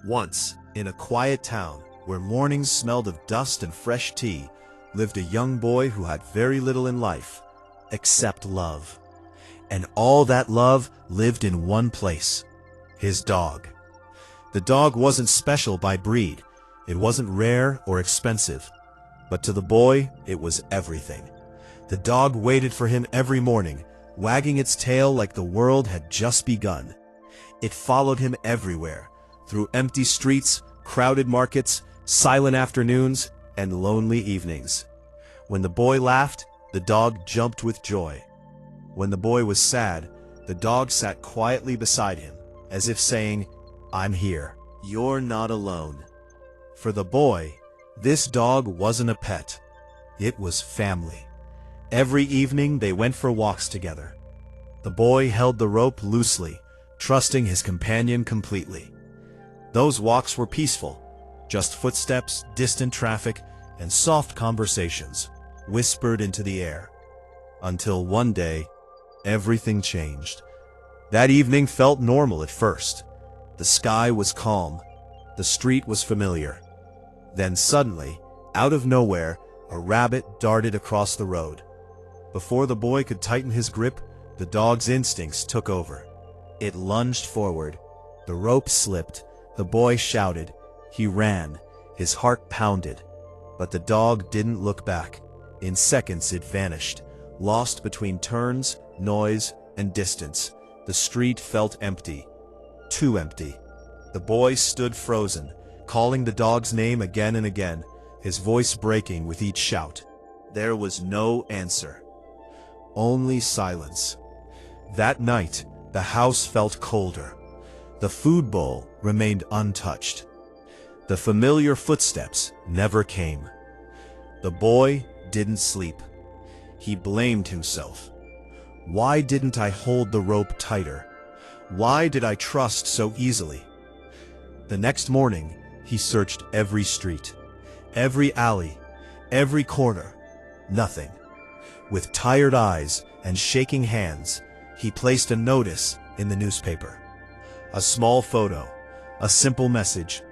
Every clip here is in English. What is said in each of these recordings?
Once, in a quiet town where mornings smelled of dust and fresh tea, lived a young boy who had very little in life except love. And all that love lived in one place: his dog. The dog wasn't special by breed. It wasn't rare or expensive. But to the boy, it was everything. The dog waited for him every morning, wagging its tail like the world had just begun. It followed him everywhere, through empty streets, crowded markets, silent afternoons, and lonely evenings. When the boy laughed, the dog jumped with joy. When the boy was sad, the dog sat quietly beside him, as if saying, "I'm here. You're not alone." For the boy, this dog wasn't a pet. It was family. Every evening they went for walks together. The boy held the rope loosely, trusting his companion completely. Those walks were peaceful, just footsteps, distant traffic, and soft conversations whispered into the air. Until one day, everything changed. That evening felt normal at first. The sky was calm. The street was familiar. Then suddenly, out of nowhere, a rabbit darted across the road. Before the boy could tighten his grip, the dog's instincts took over. It lunged forward. The rope slipped. The boy shouted. He ran. His heart pounded. But the dog didn't look back. In seconds it vanished, lost between turns, noise, and distance. The street felt empty. Too empty. The boy stood frozen, calling the dog's name again and again, his voice breaking with each shout. There was no answer. Only silence. That night, the house felt colder. The food bowl remained untouched. The familiar footsteps never came. The boy didn't sleep. He blamed himself. Why didn't I hold the rope tighter? Why did I trust so easily? The next morning, he searched every street, every alley, every corner. Nothing. With tired eyes and shaking hands, he placed a notice in the newspaper. A small photo, a simple message.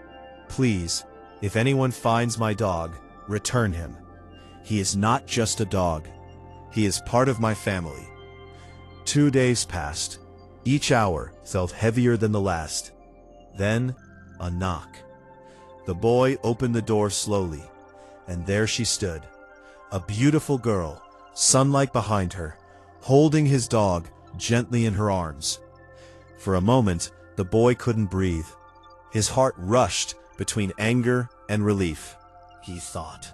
Please, if anyone finds my dog, return him. He is not just a dog. He is part of my family. 2 days passed. Each hour felt heavier than the last. Then, a knock. The boy opened the door slowly, and there she stood, a beautiful girl, sunlight behind her, holding his dog gently in her arms. For a moment, the boy couldn't breathe. His heart rushed between anger and relief, he thought.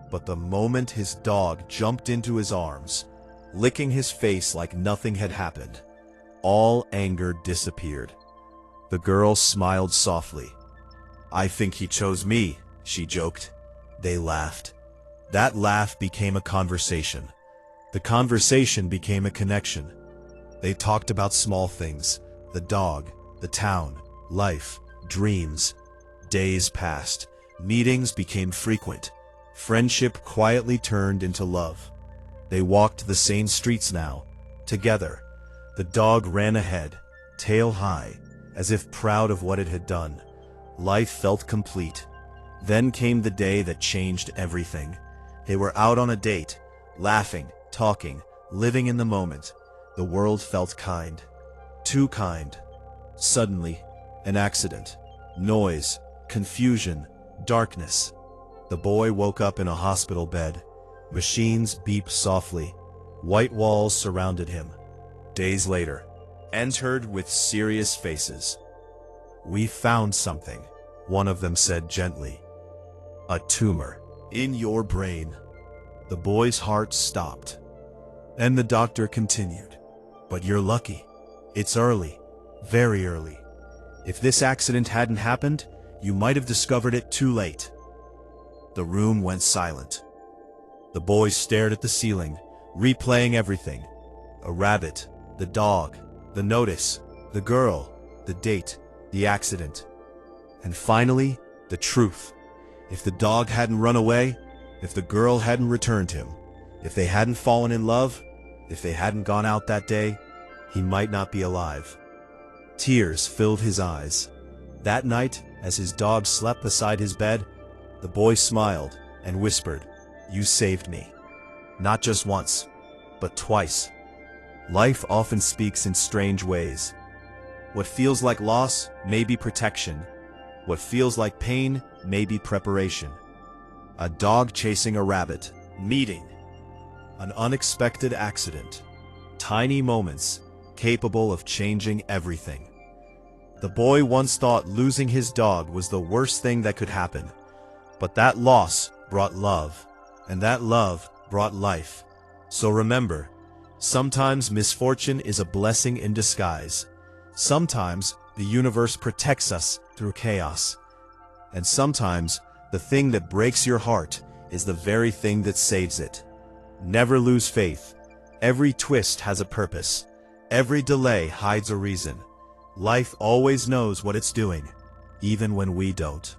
But the moment his dog jumped into his arms, licking his face like nothing had happened, all anger disappeared. The girl smiled softly. "I think he chose me," she joked. They laughed. That laugh became a conversation. The conversation became a connection. They talked about small things: the dog, the town, life, dreams. Days passed. Meetings became frequent. Friendship quietly turned into love. They walked the same streets now, together. The dog ran ahead, tail high, as if proud of what it had done. Life felt complete. Then came the day that changed everything. They were out on a date, laughing, talking, living in the moment. The world felt kind. Too kind. Suddenly, an accident. Noise, confusion, darkness. The boy woke up in a hospital bed. Machines beeped softly. White walls surrounded him. Days later, entered with serious faces. "We found something," one of them said gently. "A tumor in your brain." The boy's heart stopped. And the doctor continued. "But you're lucky. It's early, very early. If this accident hadn't happened, you might have discovered it too late." The room went silent. The boy stared at the ceiling, replaying everything. A rabbit, the dog, the notice, the girl, the date, the accident. And finally, the truth. If the dog hadn't run away, if the girl hadn't returned him, if they hadn't fallen in love, if they hadn't gone out that day, he might not be alive. Tears filled his eyes. That night, As his dog slept beside his bed, the boy smiled and whispered, "You saved me. Not just once, but twice." Life often speaks in strange ways. What feels like loss may be protection. What feels like pain may be preparation. A dog chasing a rabbit, meeting, an unexpected accident. Tiny moments capable of changing everything. The boy once thought losing his dog was the worst thing that could happen. But that loss brought love, and that love brought life. So remember, sometimes misfortune is a blessing in disguise. Sometimes the universe protects us through chaos. And sometimes the thing that breaks your heart is the very thing that saves it. Never lose faith. Every twist has a purpose. Every delay hides a reason. Life always knows what it's doing, even when we don't.